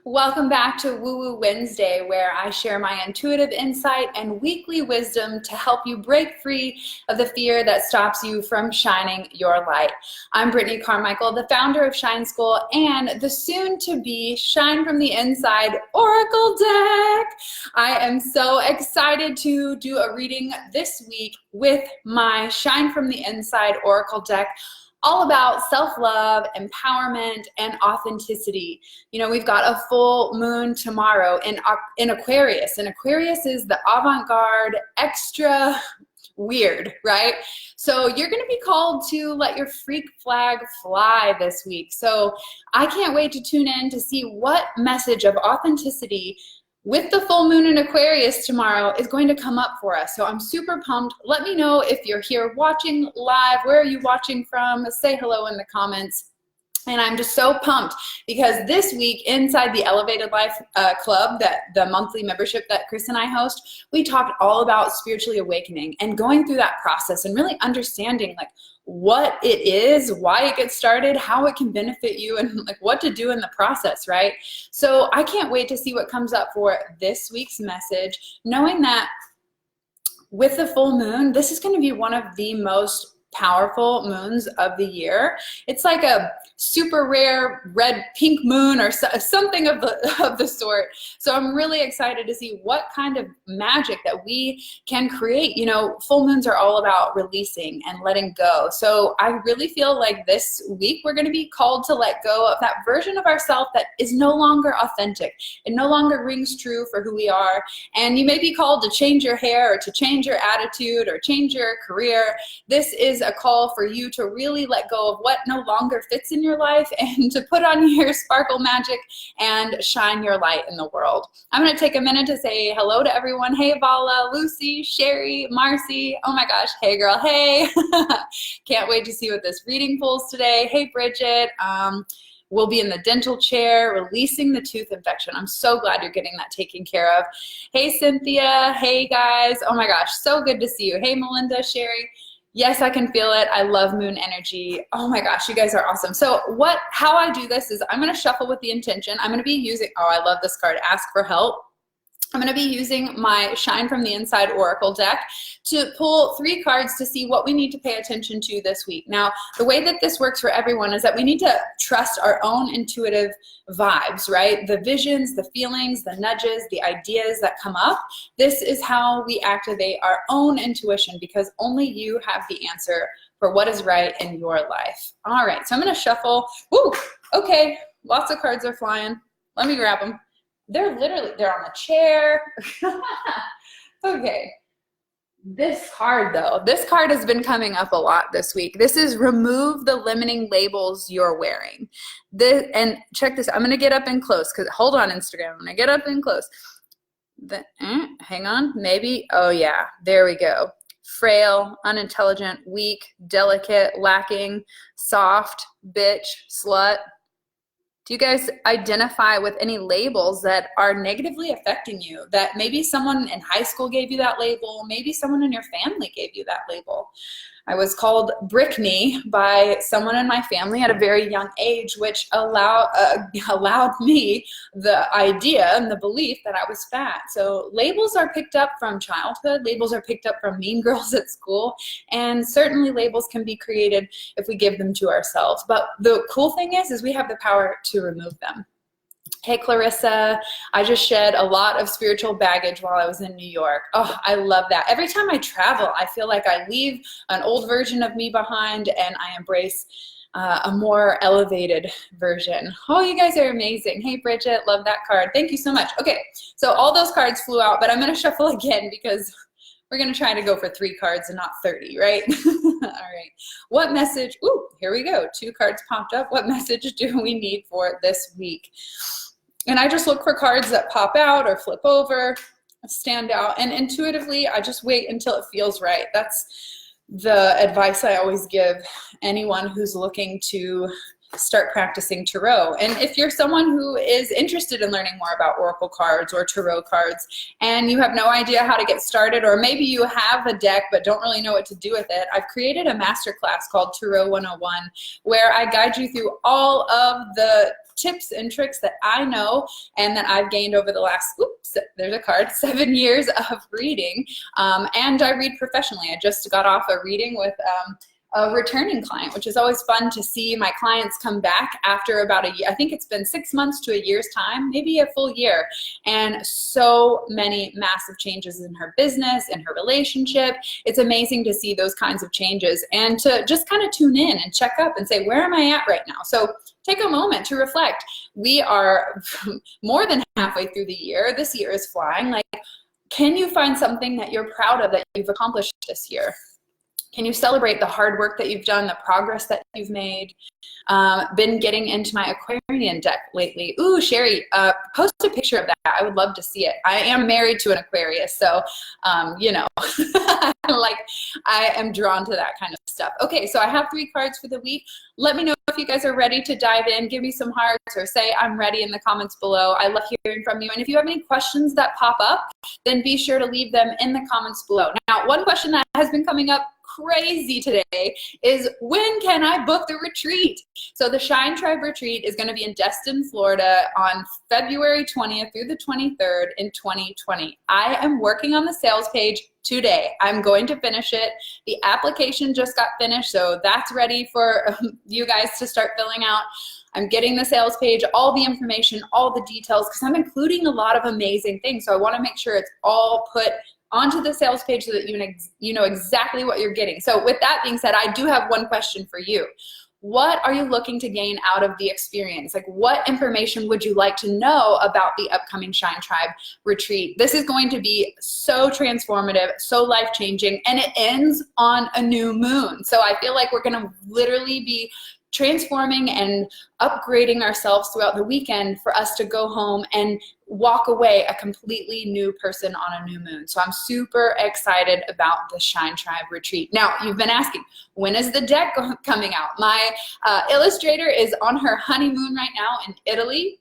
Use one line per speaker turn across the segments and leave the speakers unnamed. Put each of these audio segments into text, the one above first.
Welcome back to Woo Woo Wednesday, where I share my intuitive insight and weekly wisdom to help you break free of the fear that stops you from shining your light. I'm Brittany Carmichael, the founder of Shine School and the soon-to-be Shine from the Inside Oracle deck. I am so excited to do a reading this week with my Shine from the Inside Oracle deck, all about self-love, empowerment, and authenticity. You know, we've got a full moon tomorrow in Aquarius, and Aquarius is the avant-garde, extra weird, right? So you're going to be called to let your freak flag fly this week. So I can't wait to tune in to see what message of authenticity with the full moon in Aquarius tomorrow is going to come up for us. So I'm super pumped. Let me know if you're here watching live. Where are you watching from? Say hello in the comments. And I'm just so pumped because this week inside the Elevated Life Club, the monthly membership that Chris and I host, we talked all about spiritually awakening and going through that process and really understanding like what it is, why it gets started, how it can benefit you, and like what to do in the process, right? So I can't wait to see what comes up for this week's message, knowing that with the full moon, this is going to be one of the most powerful moons of the year. It's like a super rare red pink moon or something of the sort. So I'm really excited to see what kind of magic that we can create. You know, full moons are all about releasing and letting go. So I really feel like this week we're going to be called to let go of that version of ourselves that is no longer authentic. It no longer rings true for who we are. And you may be called to change your hair or to change your attitude or change your career. This is a call for you to really let go of what no longer fits in your life and to put on your sparkle magic and shine your light in the world. I'm going to take a minute to say hello to everyone. Hey, Vala, Lucy, Sherry, Marcy. Oh my gosh. Hey, girl. Hey. Can't wait to see what this reading pulls today. Hey, Bridget. We'll be in the dental chair, releasing the tooth infection. I'm so glad you're getting that taken care of. Hey, Cynthia. Hey, guys. Oh my gosh. So good to see you. Hey, Melinda, Sherry. Yes, I can feel it. I love moon energy. Oh my gosh, you guys are awesome. So how I do this is I'm going to shuffle with the intention. I'm going to be using, oh, I love this card, Ask for Help. I'm going to be using my Shine from the Inside Oracle deck to pull 3 cards to see what we need to pay attention to this week. Now, the way that this works for everyone is that we need to trust our own intuitive vibes, right? The visions, the feelings, the nudges, the ideas that come up. This is how we activate our own intuition because only you have the answer for what is right in your life. All right, so I'm going to shuffle. Woo, okay, lots of cards are flying. Let me grab them. They're on the chair. Okay. This card though, this card has been coming up a lot this week. This is remove the limiting labels you're wearing. And check this, I'm gonna get up and close, because hold on Instagram, I'm gonna get up and close. Hang on, maybe, oh yeah, there we go. Frail, unintelligent, weak, delicate, lacking, soft, bitch, slut. Do you guys identify with any labels that are negatively affecting you? That maybe someone in high school gave you that label, maybe someone in your family gave you that label. I was called Brickney by someone in my family at a very young age, which allowed me the idea and the belief that I was fat. So labels are picked up from childhood, labels are picked up from mean girls at school, and certainly labels can be created if we give them to ourselves. But the cool thing is we have the power to remove them. Hey, Clarissa, I just shed a lot of spiritual baggage while I was in New York. Oh, I love that. Every time I travel, I feel like I leave an old version of me behind and I embrace a more elevated version. Oh, you guys are amazing. Hey, Bridget, love that card. Thank you so much. Okay, so all those cards flew out, but I'm going to shuffle again because we're going to try to go for 3 cards and not 30, right? All right. What message? Ooh, here we go. 2 cards popped up. What message do we need for this week? And I just look for cards that pop out or flip over, stand out. And intuitively, I just wait until it feels right. That's the advice I always give anyone who's looking to start practicing tarot. And if you're someone who is interested in learning more about oracle cards or tarot cards and you have no idea how to get started, or maybe you have a deck but don't really know what to do with it, I've created a masterclass called Tarot 101 where I guide you through all of the tips and tricks that I know and that I've gained over the last, oops, there's a card, 7 years of reading. And I read professionally. I just got off a reading with a returning client, which is always fun to see my clients come back after about a year. I think it's been 6 months to a year's time, maybe a full year. And so many massive changes in her business, in her relationship. It's amazing to see those kinds of changes and to just kind of tune in and check up and say, where am I at right now? So take a moment to reflect. We are more than halfway through the year. This year is flying. Like, can you find something that you're proud of that you've accomplished this year? Can you celebrate the hard work that you've done, the progress that you've made? Been getting into my Aquarian deck lately. Ooh, Sherry, post a picture of that. I would love to see it. I am married to an Aquarius, so, you know, like I am drawn to that kind of stuff. Okay, so I have 3 cards for the week. Let me know if you guys are ready to dive in. Give me some hearts or say I'm ready in the comments below. I love hearing from you. And if you have any questions that pop up, then be sure to leave them in the comments below. Now, one question that has been coming up crazy today is, when can I book the retreat? So the Shine Tribe retreat is going to be in Destin, Florida on February 20th through the 23rd in 2020. I am working on the sales page today. I'm going to finish it. The application just got finished, so that's ready for you guys to start filling out. I'm getting the sales page, all the information, all the details, because I'm including a lot of amazing things. So I want to make sure it's all put onto the sales page so that you know exactly what you're getting. So with that being said, I do have one question for you. What are you looking to gain out of the experience? Like, what information would you like to know about the upcoming Shine Tribe retreat? This is going to be so transformative, so life-changing, and it ends on a new moon. So I feel like we're going to literally be transforming and upgrading ourselves throughout the weekend for us to go home and walk away a completely new person on a new moon. So I'm super excited about the Shine Tribe retreat. Now, you've been asking, when is the deck coming out? My illustrator is on her honeymoon right now in Italy.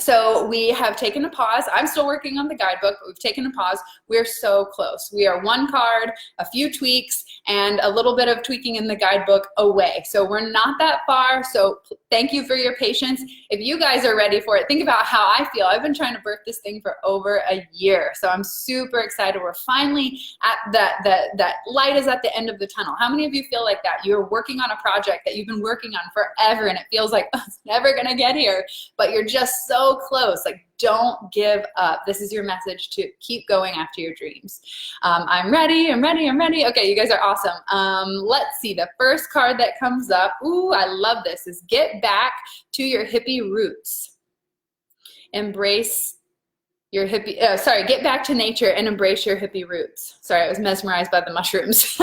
So we have taken a pause. I'm still working on the guidebook, but we've taken a pause. We're so close. We are 1 card, a few tweaks, and a little bit of tweaking in the guidebook away. So we're not that far. So thank you for your patience. If you guys are ready for it, think about how I feel. I've been trying to birth this thing for over a year. So I'm super excited. We're finally at that light is at the end of the tunnel. How many of you feel like that? You're working on a project that you've been working on forever and it feels like, oh, it's never going to get here, but you're just so close. Like, don't give up. This is your message to keep going after your dreams. I'm ready. I'm ready. I'm ready. Okay, you guys are awesome. Let's see. The first card that comes up, ooh, I love this, is get back to your hippie roots. Embrace your hippie, get back to nature and embrace your hippie roots. Sorry, I was mesmerized by the mushrooms.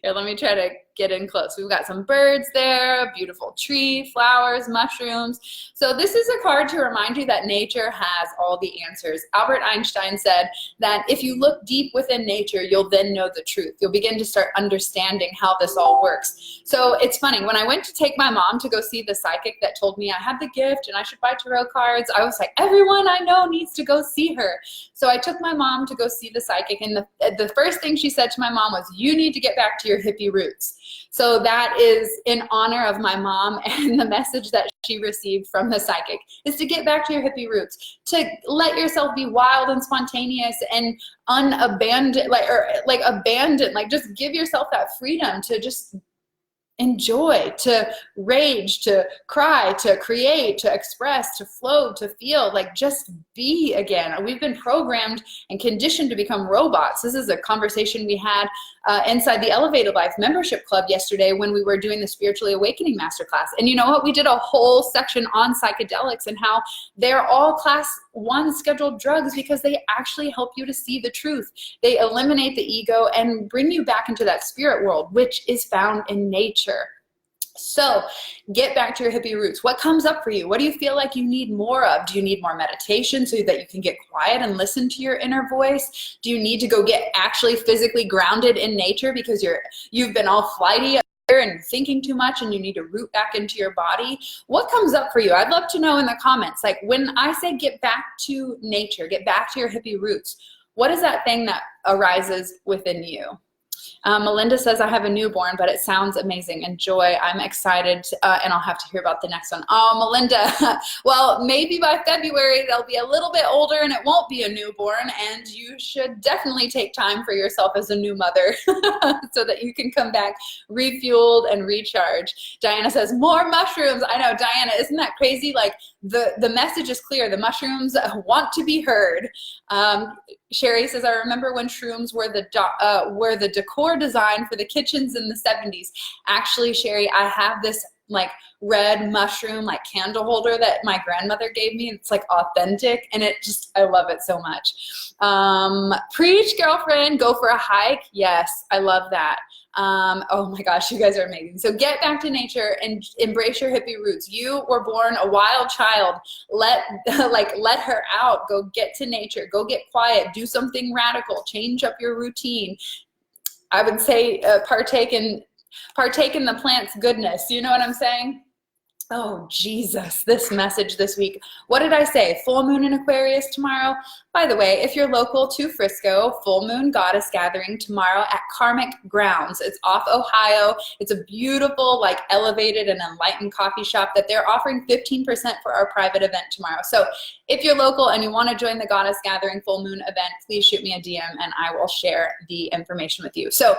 Here, let me try to get in close. We've got some birds there, a beautiful tree, flowers, mushrooms. So this is a card to remind you that nature has all the answers. Albert Einstein said that if you look deep within nature, you'll then know the truth. You'll begin to start understanding how this all works. So it's funny, when I went to take my mom to go see the psychic that told me I had the gift and I should buy tarot cards, I was like, everyone I know needs to go see her. So I took my mom to go see the psychic, and the first thing she said to my mom was, you need to get back to your hippie roots. So that is in honor of my mom, and the message that she received from the psychic is to get back to your hippie roots, to let yourself be wild and spontaneous and unabandoned, like just give yourself that freedom to just enjoy, to rage, to cry, to create, to express, to flow, to feel, like just be again. We've been programmed and conditioned to become robots. This is a conversation we had inside the Elevated Life Membership Club yesterday when we were doing the Spiritually Awakening Masterclass. And you know what? We did a whole section on psychedelics and how they're all class 1 scheduled drugs because they actually help you to see the truth. They eliminate the ego and bring you back into that spirit world, which is found in nature. So get back to your hippie roots. What comes up for you? What do you feel like you need more of? Do you need more meditation so that you can get quiet and listen to your inner voice? Do you need to go get actually physically grounded in nature because you've been all flighty and thinking too much and you need to root back into your body? What comes up for you? I'd love to know in the comments. Like, when I say get back to nature, get back to your hippie roots, what is that thing that arises within you? Melinda says, I have a newborn, but it sounds amazing. Enjoy. I'm excited, and I'll have to hear about the next one. Oh, Melinda, well, maybe by February they'll be a little bit older and it won't be a newborn, and you should definitely take time for yourself as a new mother so that you can come back refueled and recharged. Diana says, more mushrooms. I know, Diana, isn't that crazy? Like, the message is clear. The mushrooms want to be heard. Sherry says, I remember when shrooms were the decor design for the kitchens in the 70s. Actually, Sherry, I have this like red mushroom like candle holder that my grandmother gave me. It's like authentic, and I love it so much. Preach, girlfriend, go for a hike. Yes, I love that. Oh my gosh, you guys are amazing. So get back to nature and embrace your hippie roots. You were born a wild child. Let her out. Go get to nature. Go get quiet. Do something radical. Change up your routine. I would say partake in the plant's goodness. You know what I'm saying? Oh, Jesus, this message this week. What did I say? Full moon in Aquarius tomorrow. By the way, if you're local to Frisco, full moon goddess gathering tomorrow at Karmic Grounds. It's off Ohio. It's a beautiful, like elevated and enlightened coffee shop that they're offering 15% for our private event tomorrow. So if you're local and you want to join the goddess gathering full moon event, please shoot me a DM and I will share the information with you. So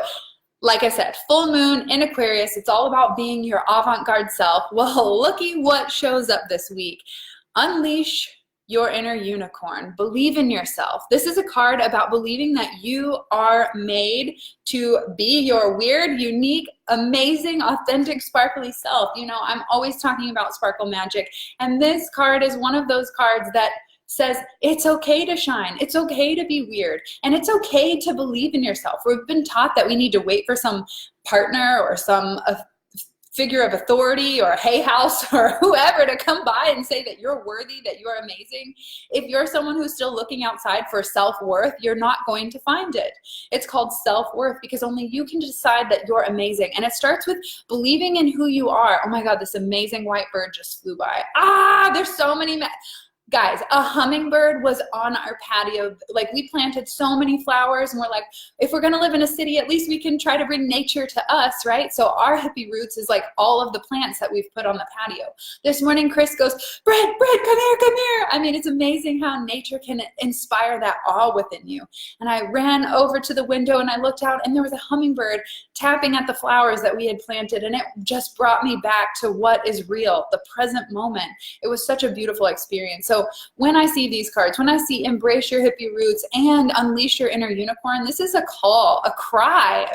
like I said, full moon in Aquarius, it's all about being your avant-garde self. Well, looky what shows up this week. Unleash your inner unicorn. Believe in yourself. This is a card about believing that you are made to be your weird, unique, amazing, authentic, sparkly self. You know, I'm always talking about sparkle magic, and this card is one of those cards that says it's okay to shine, it's okay to be weird, and it's okay to believe in yourself. We've been taught that we need to wait for some partner or some figure of authority or a hay house or whoever to come by and say that you're worthy, that you're amazing. If you're someone who's still looking outside for self-worth, you're not going to find it. It's called self-worth because only you can decide that you're amazing. And it starts with believing in who you are. Oh my God, this amazing white bird just flew by. There's so many guys, a hummingbird was on our patio. Like, we planted so many flowers, and we're like, if we're gonna live in a city, at least we can try to bring nature to us, right? So our hippie roots is like all of the plants that we've put on the patio. This morning, Chris goes, Brett, come here, come here. I mean, it's amazing how nature can inspire that awe within you. And I ran over to the window and I looked out, and there was a hummingbird tapping at the flowers that we had planted, and it just brought me back to what is real, the present moment. It was such a beautiful experience. So when I see these cards, when I see embrace your hippie roots and unleash your inner unicorn, this is a call, a cry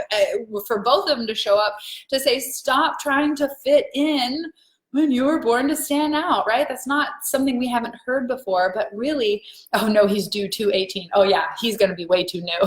for both of them to show up to say, stop trying to fit in when you were born to stand out, right? That's not something we haven't heard before, but really, oh no, he's due 2/18. Oh yeah, he's gonna be way too new.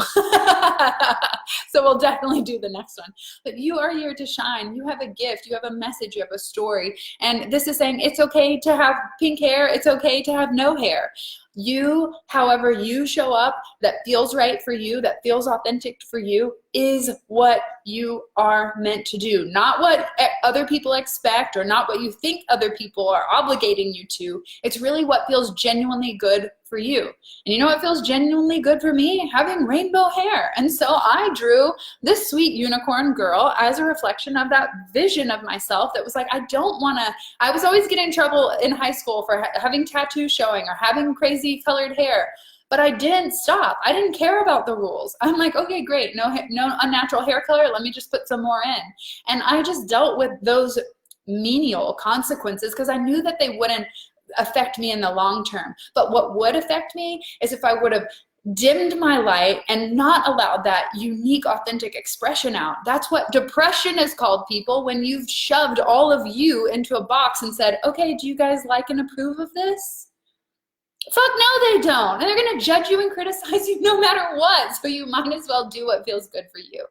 So we'll definitely do the next one. But you are here to shine. You have a gift, you have a message, you have a story. And this is saying it's okay to have pink hair, it's okay to have no hair. You, however you show up, that feels right for you, that feels authentic for you, is what you are meant to do. Not what other people expect or not what you think other people are obligating you to. It's really what feels genuinely good for you. And you know what feels genuinely good for me? Having rainbow hair. And so I drew this sweet unicorn girl as a reflection of that vision of myself that was like, I was always getting in trouble in high school for having tattoos showing or having crazy colored hair. But I didn't stop. I didn't care about the rules. I'm like, okay, great. No unnatural hair color. Let me just put some more in. And I just dealt with those menial consequences because I knew that they wouldn't affect me in the long term. But what would affect me is if I would have dimmed my light and not allowed that unique, authentic expression out. That's what depression is called, people, when you've shoved all of you into a box and said, okay, do you guys like and approve of this? Fuck no, they don't. And they're going to judge you and criticize you no matter what. So you might as well do what feels good for you.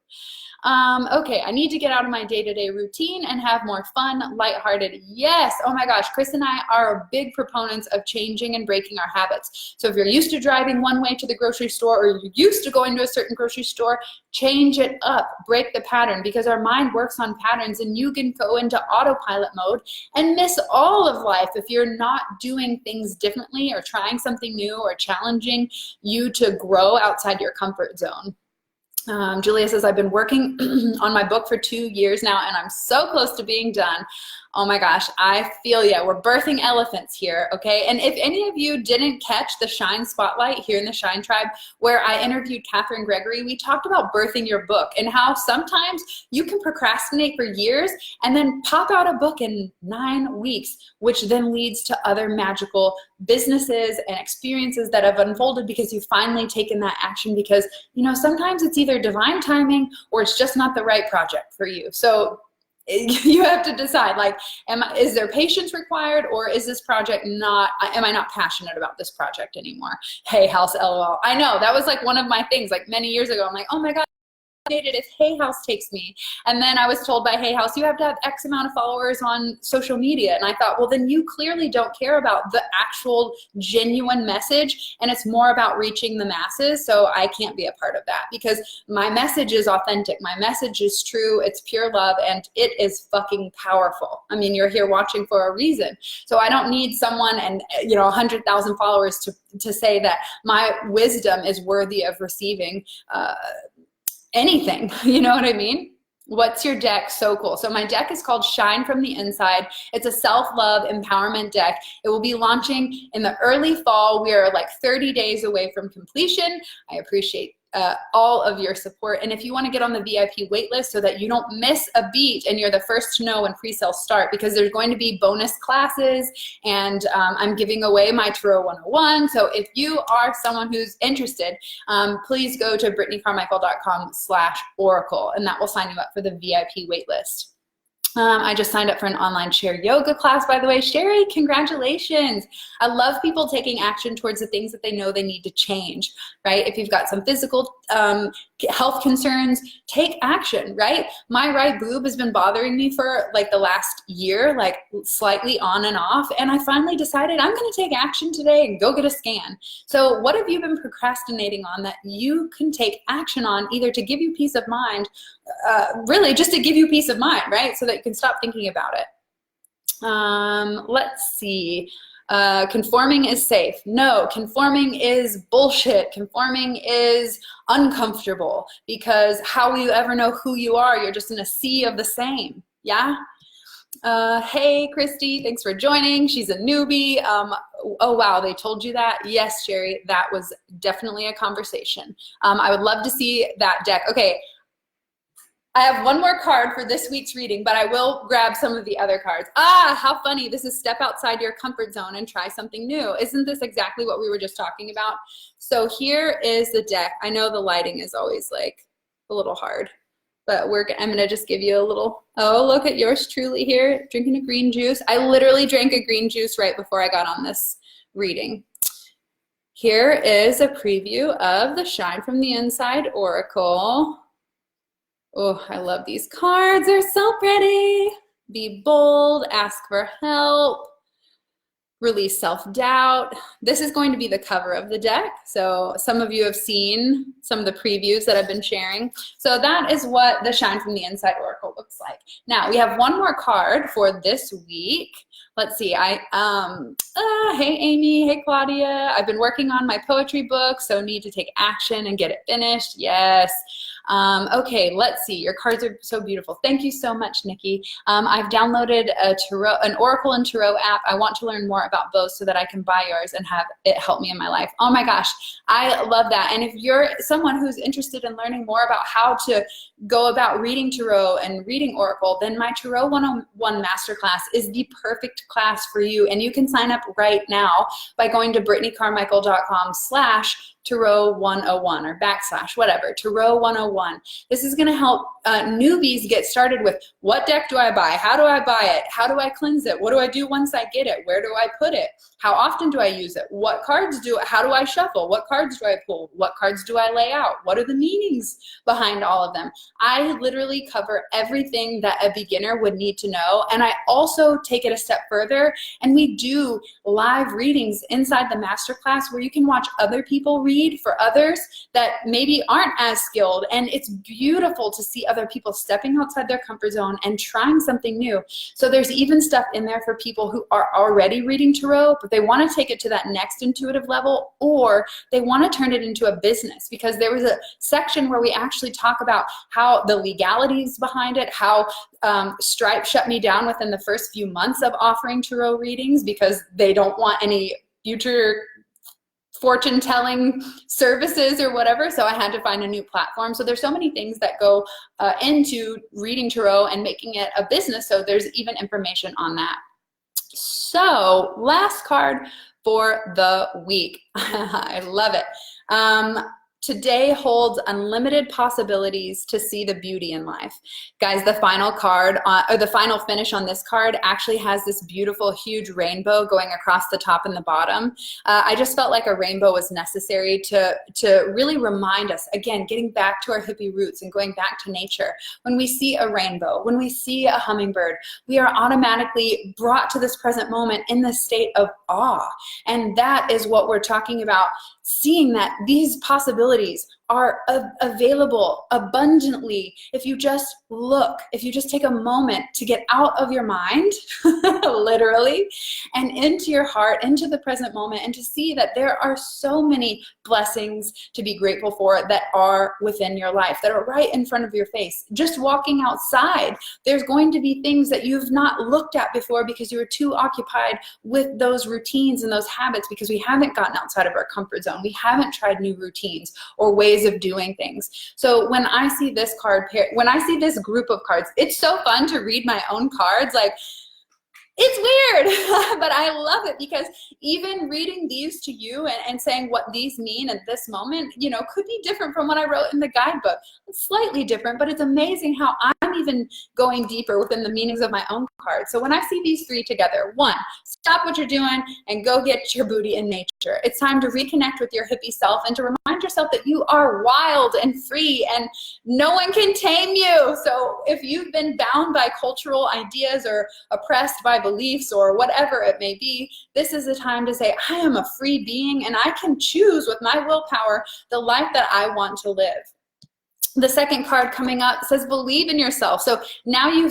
Okay, I need to get out of my day-to-day routine and have more fun, lighthearted. Yes, oh my gosh, Chris and I are big proponents of changing and breaking our habits. So if you're used to driving one way to the grocery store or you're used to going to a certain grocery store, change it up, break the pattern, because our mind works on patterns and you can go into autopilot mode and miss all of life if you're not doing things differently or trying something new or challenging you to grow outside your comfort zone. Julia says, I've been working on my book for 2 years now, and I'm so close to being done. Oh my gosh, I feel ya. We're birthing elephants here, okay? And if any of you didn't catch the Shine Spotlight here in the Shine Tribe, where I interviewed Catherine Gregory, we talked about birthing your book and how sometimes you can procrastinate for years and then pop out a book in 9 weeks, which then leads to other magical businesses and experiences that have unfolded because you've finally taken that action, because, you know, sometimes it's either divine timing or it's just not the right project for you. So you have to decide, like, is there patience required, or is this project not, am I not passionate about this project anymore? Hey House, LOL. I know, that was like one of my things, like many years ago. I'm like, oh my God, if Hay House takes me. And then I was told by Hay House, you have to have X amount of followers on social media. And I thought, well, then you clearly don't care about the actual genuine message, and it's more about reaching the masses. So I can't be a part of that, because my message is authentic. My message is true. It's pure love, and it is fucking powerful. I mean, you're here watching for a reason. So I don't need someone and, you know, 100,000 followers to say that my wisdom is worthy of receiving anything, you know what I mean? What's your deck? So cool. So my deck is called Shine from the Inside. It's a self-love empowerment deck. It will be launching in the early fall. We are like 30 days away from completion. I appreciate all of your support. And if you want to get on the VIP waitlist so that you don't miss a beat and you're the first to know when pre-sales start, because there's going to be bonus classes, and I'm giving away my Tarot 101. So if you are someone who's interested, please go to brittanycarmichael.com/oracle, and that will sign you up for the VIP waitlist. I just signed up for an online chair yoga class, by the way. Sherry, congratulations. I love people taking action towards the things that they know they need to change, right? If you've got some physical health concerns, take action, right? My right boob has been bothering me for like the last year, like slightly on and off. And I finally decided I'm going to take action today and go get a scan. So what have you been procrastinating on that you can take action on, either to give you peace of mind, really just to give you peace of mind, right? So that you can stop thinking about it. Let's see. Conforming is safe. No, conforming is bullshit. Conforming is uncomfortable, because how will you ever know who you are? You're just in a sea of the same. Yeah. Hey, Christy, thanks for joining. She's a newbie. Oh, wow, they told you that? Yes, Sherry, that was definitely a conversation. I would love to see that deck. Okay. I have one more card for this week's reading, but I will grab some of the other cards. Ah, how funny. This is step outside your comfort zone and try something new. Isn't this exactly what we were just talking about? So here is the deck. I know the lighting is always like a little hard, but I'm gonna just give you a little, oh, look at yours truly here, drinking a green juice. I literally drank a green juice right before I got on this reading. Here is a preview of the Shine from the Inside Oracle. Oh, I love these cards. They're so pretty. Be bold, ask for help, release self-doubt. This is going to be the cover of the deck. So some of you have seen some of the previews that I've been sharing. So that is what the Shine from the Inside Oracle looks like. Now we have one more card for this week. Let's see, hey Amy, hey Claudia. I've been working on my poetry book, so need to take action and get it finished. Yes. Okay, let's see. Your cards are so beautiful. Thank you so much, Nikki. I've downloaded an Oracle and Tarot app. I want to learn more about both so that I can buy yours and have it help me in my life. Oh my gosh, I love that. And if you're someone who's interested in learning more about how to go about reading Tarot and reading Oracle, then my Tarot 101 Masterclass is the perfect class for you. And you can sign up right now by going to brittanycarmichael.com/Tarot 101 or / whatever, Tarot 101. This is going to help newbies get started with, what deck do I buy? How do I buy it? How do I cleanse it? What do I do once I get it? Where do I put it? How often do I use it? What cards how do I shuffle? What cards do I pull? What cards do I lay out? What are the meanings behind all of them? I literally cover everything that a beginner would need to know. And I also take it a step further, and we do live readings inside the masterclass where you can watch other people read for others that maybe aren't as skilled. And it's beautiful to see a other people stepping outside their comfort zone and trying something new. So there's even stuff in there for people who are already reading tarot, but they want to take it to that next intuitive level, or they want to turn it into a business, because there was a section where we actually talk about how the legalities behind it, how Stripe shut me down within the first few months of offering tarot readings because they don't want any future fortune telling services or whatever, so I had to find a new platform. So there's so many things that go into reading tarot and making it a business, so there's even information on that. So last card for the week. I love it. Today holds unlimited possibilities to see the beauty in life. Guys, the final card, or the final finish on this card actually has this beautiful, huge rainbow going across the top and the bottom. I just felt like a rainbow was necessary to really remind us, again, getting back to our hippie roots and going back to nature. When we see a rainbow, when we see a hummingbird, we are automatically brought to this present moment in the state of awe. And that is what we're talking about, seeing that these possibilities are available abundantly if you just look, if you just take a moment to get out of your mind, literally, and into your heart, into the present moment, and to see that there are so many blessings to be grateful for that are within your life, that are right in front of your face. Just walking outside, there's going to be things that you've not looked at before because you were too occupied with those routines and those habits, because we haven't gotten outside of our comfort zone. We haven't tried new routines or ways of doing things. So when I see this card pair, when I see this group of cards, it's so fun to read my own cards. Like, it's weird, but I love it, because even reading these to you and saying what these mean at this moment, you know, could be different from what I wrote in the guidebook. It's slightly different, but it's amazing how I'm even going deeper within the meanings of my own cards. So when I see these three together, one, stop what you're doing and go get your booty in nature. It's time to reconnect with your hippie self and to remind yourself that you are wild and free and no one can tame you. So if you've been bound by cultural ideas or oppressed by beliefs or whatever it may be, this is the time to say, I am a free being and I can choose with my willpower the life that I want to live. The second card coming up says, believe in yourself. So now you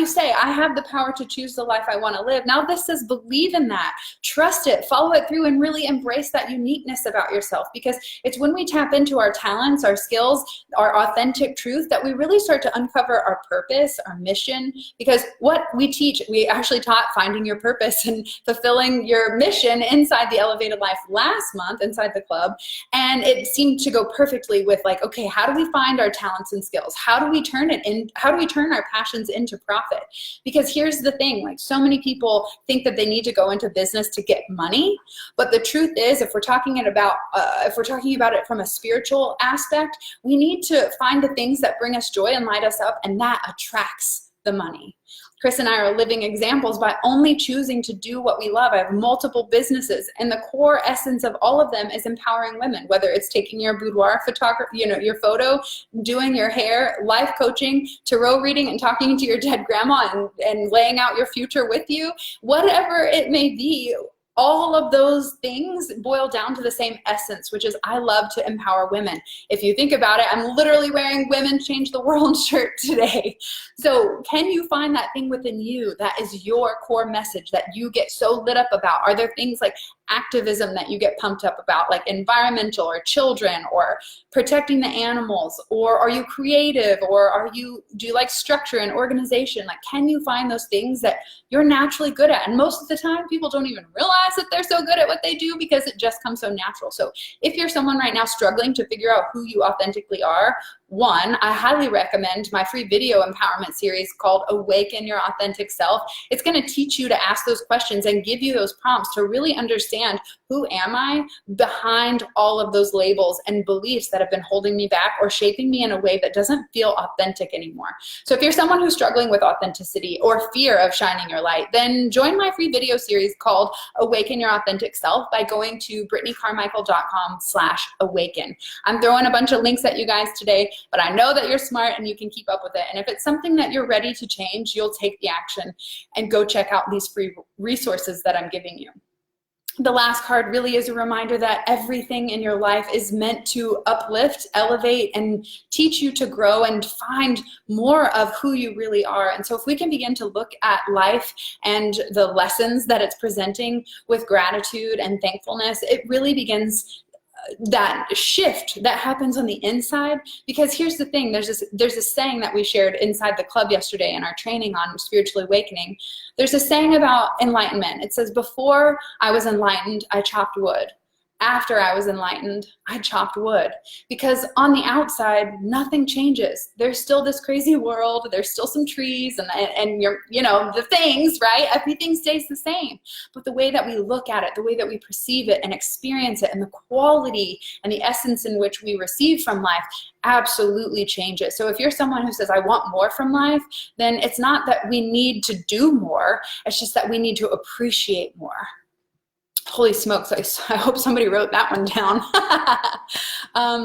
say, I have the power to choose the life I want to live. Now this says, believe in that, trust it, follow it through, and really embrace that uniqueness about yourself, because it's when we tap into our talents, our skills, our authentic truth, that we really start to uncover our purpose, our mission. Because what we teach, we actually taught finding your purpose and fulfilling your mission inside the Elevated Life last month inside the club. And it seemed to go perfectly with, like, okay, how do we find our talents and skills? How do we turn it in? How do we turn our passions into profit? Because here's the thing, like, so many people think that they need to go into business to get money, but the truth is, if we're talking about it from a spiritual aspect, we need to find the things that bring us joy and light us up, and that attracts the money. Chris and I are living examples by only choosing to do what we love. I have multiple businesses, and the core essence of all of them is empowering women, whether it's taking your boudoir photography, you know, your photo, doing your hair, life coaching, tarot reading, and talking to your dead grandma and laying out your future with you, whatever it may be. All of those things boil down to the same essence, which is, I love to empower women. If you think about it, I'm literally wearing Women Change the World shirt today. So can you find that thing within you that is your core message that you get so lit up about? Are there things like activism that you get pumped up about, like environmental or children or protecting the animals? Or are you creative? Or do you like structure and organization? Like, can you find those things that you're naturally good at? And most of the time, people don't even realize that they're so good at what they do because it just comes so natural. So if you're someone right now struggling to figure out who you authentically are, one, I highly recommend my free video empowerment series called Awaken Your Authentic Self. It's going to teach you to ask those questions and give you those prompts to really understand, who am I behind all of those labels and beliefs that have been holding me back or shaping me in a way that doesn't feel authentic anymore. So if you're someone who's struggling with authenticity or fear of shining your light, then join my free video series called Awaken Your Authentic Self by going to brittanycarmichael.com/awaken. I'm throwing a bunch of links at you guys today, but I know that you're smart and you can keep up with it. And if it's something that you're ready to change, you'll take the action and go check out these free resources that I'm giving you. the last card really is a reminder that everything in your life is meant to uplift, elevate, and teach you to grow and find more of who you really are. And so if we can begin to look at life and the lessons that it's presenting with gratitude and thankfulness, it really begins that shift that happens on the inside. Because here's the thing, there's this saying that we shared inside the club yesterday in our training on spiritual awakening. There's a saying about enlightenment. It says, before I was enlightened, I chopped wood. After I was enlightened, I chopped wood. Because on the outside, nothing changes. There's still this crazy world. There's still some trees and the things, right? Everything stays the same. But the way that we look at it, the way that we perceive it and experience it, and the quality and the essence in which we receive from life absolutely changes. So if you're someone who says, I want more from life, then it's not that we need to do more. It's just that we need to appreciate more. Holy smokes, I hope somebody wrote that one down.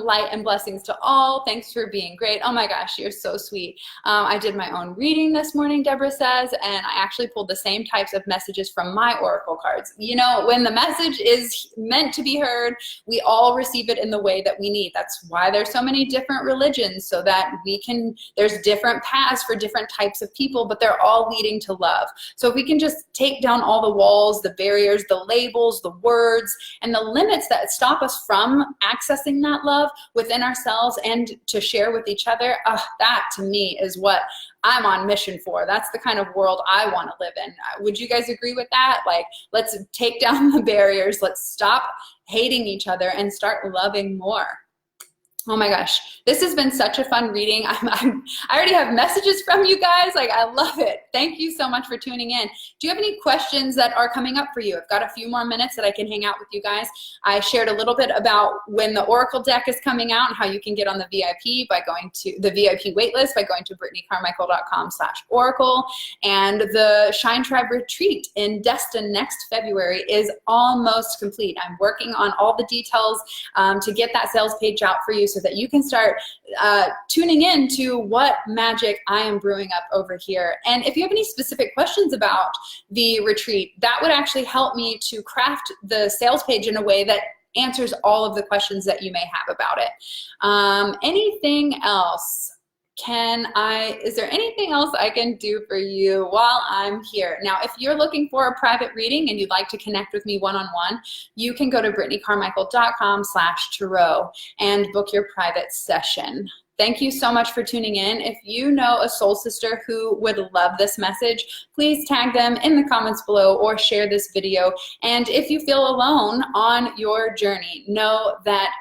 Light and blessings to all. Thanks for being great. Oh my gosh, you're so sweet. I did my own reading this morning, Deborah says, and I actually pulled the same types of messages from my oracle cards. You know, when the message is meant to be heard, we all receive it in the way that we need. That's why there's so many different religions, so that there's different paths for different types of people, but they're all leading to love. So if we can just take down all the walls, the barriers, the labels, the words, and the limits that stop us from accessing that love within ourselves and to share with each other, that to me is what I'm on mission for. That's the kind of world I want to live in. Would you guys agree with that? Like, let's take down the barriers, let's stop hating each other and start loving more. Oh my gosh, this has been such a fun reading. I already have messages from you guys. Like, I love it. Thank you so much for tuning in. Do you have any questions that are coming up for you? I've got a few more minutes that I can hang out with you guys. I shared a little bit about when the Oracle deck is coming out and how you can get on the VIP by going to the VIP waitlist by going to BrittanyCarmichael.com/oracle. And the Shine Tribe retreat in Destin next February is almost complete. I'm working on all the details to get that sales page out for you, so that you can start tuning in to what magic I am brewing up over here. And if you have any specific questions about the retreat, that would actually help me to craft the sales page in a way that answers all of the questions that you may have about it. Anything else? Is there anything else I can do for you while I'm here? Now, if you're looking for a private reading and you'd like to connect with me one-on-one, you can go to BrittanyCarmichael.com/tarot and book your private session. Thank you so much for tuning in. If you know a soul sister who would love this message, please tag them in the comments below or share this video. And if you feel alone on your journey, know that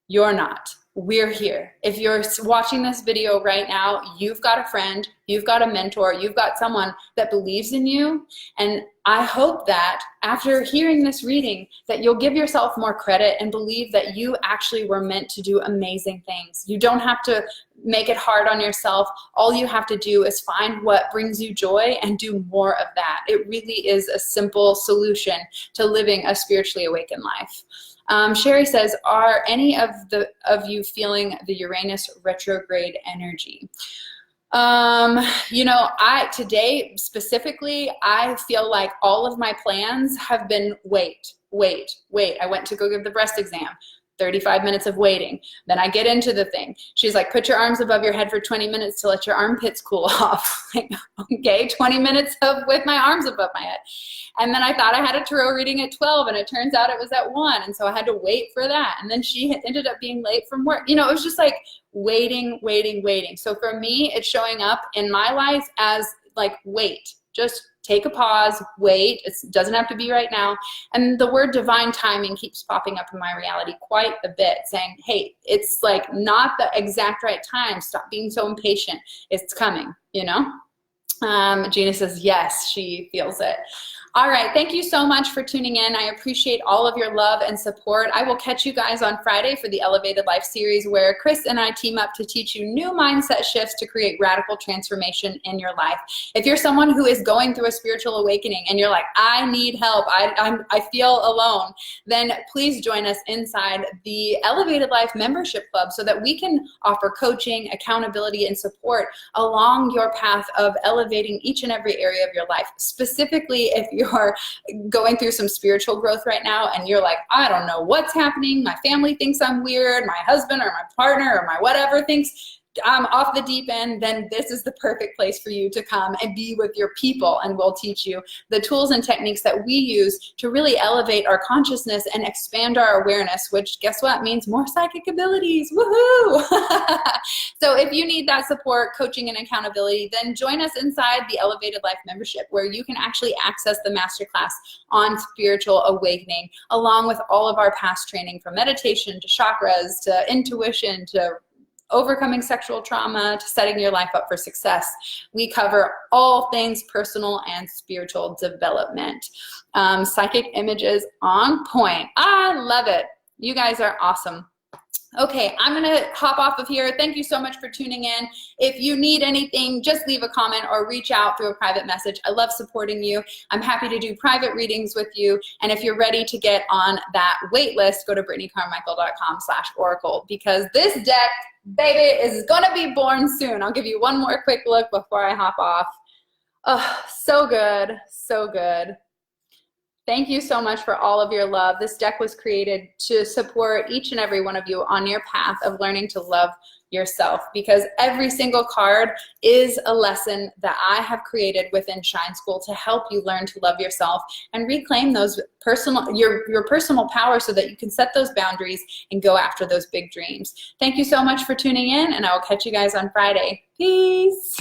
you're not. We're here. If you're watching this video right now, you've got a friend, you've got a mentor, you've got someone that believes in you. And I hope that after hearing this reading, that you'll give yourself more credit and believe that you actually were meant to do amazing things. You don't have to make it hard on yourself. All you have to do is find what brings you joy and do more of that. It really is a simple solution to living a spiritually awakened life. Sherry says, are any of you feeling the Uranus retrograde energy? Today specifically, I feel like all of my plans have been wait. I went to go give the breast exam. 35 minutes of waiting. Then I get into the thing. She's like, put your arms above your head for 20 minutes to let your armpits cool off. Like, okay, 20 minutes with my arms above my head. And then I thought I had a tarot reading at 12, and it turns out it was at 1. And so I had to wait for that. And then she ended up being late from work. It was just like waiting. So for me, it's showing up in my life as like, wait, just take a pause, wait. It doesn't have to be right now. And the word divine timing keeps popping up in my reality quite a bit, saying, hey, it's like not the exact right time. Stop being so impatient. It's coming, Gina says, yes, she feels it. All right, thank you so much for tuning in. I appreciate all of your love and support. I will catch you guys on Friday for the Elevated Life series, where Chris and I team up to teach you new mindset shifts to create radical transformation in your life. If you're someone who is going through a spiritual awakening and you're like, I need help, I feel alone, then please join us inside the Elevated Life membership club so that we can offer coaching, accountability, and support along your path of elevating each and every area of your life. Specifically, if you're you're going through some spiritual growth right now and you're like, I don't know what's happening. My family thinks I'm weird. My husband or my partner or my whatever thinks I'm off the deep end, then this is the perfect place for you to come and be with your people, and we'll teach you the tools and techniques that we use to really elevate our consciousness and expand our awareness, which guess what means more psychic abilities. Woohoo! So if you need that support, coaching, and accountability, then join us inside the Elevated Life membership, where you can actually access the masterclass on spiritual awakening, along with all of our past training, from meditation to chakras to intuition to overcoming sexual trauma to setting your life up for success. We cover all things personal and spiritual development. Psychic images on point. I love it. You guys are awesome. Okay, I'm going to hop off of here. Thank you so much for tuning in. If you need anything, just leave a comment or reach out through a private message. I love supporting you. I'm happy to do private readings with you. And if you're ready to get on that wait list, go to BrittanyCarmichael.com/oracle, because this deck, baby, is going to be born soon. I'll give you one more quick look before I hop off. Oh, so good, so good. Thank you so much for all of your love. This deck was created to support each and every one of you on your path of learning to love yourself, because every single card is a lesson that I have created within Shine School to help you learn to love yourself and reclaim those your personal power, so that you can set those boundaries and go after those big dreams. Thank you so much for tuning in, and I will catch you guys on Friday. Peace.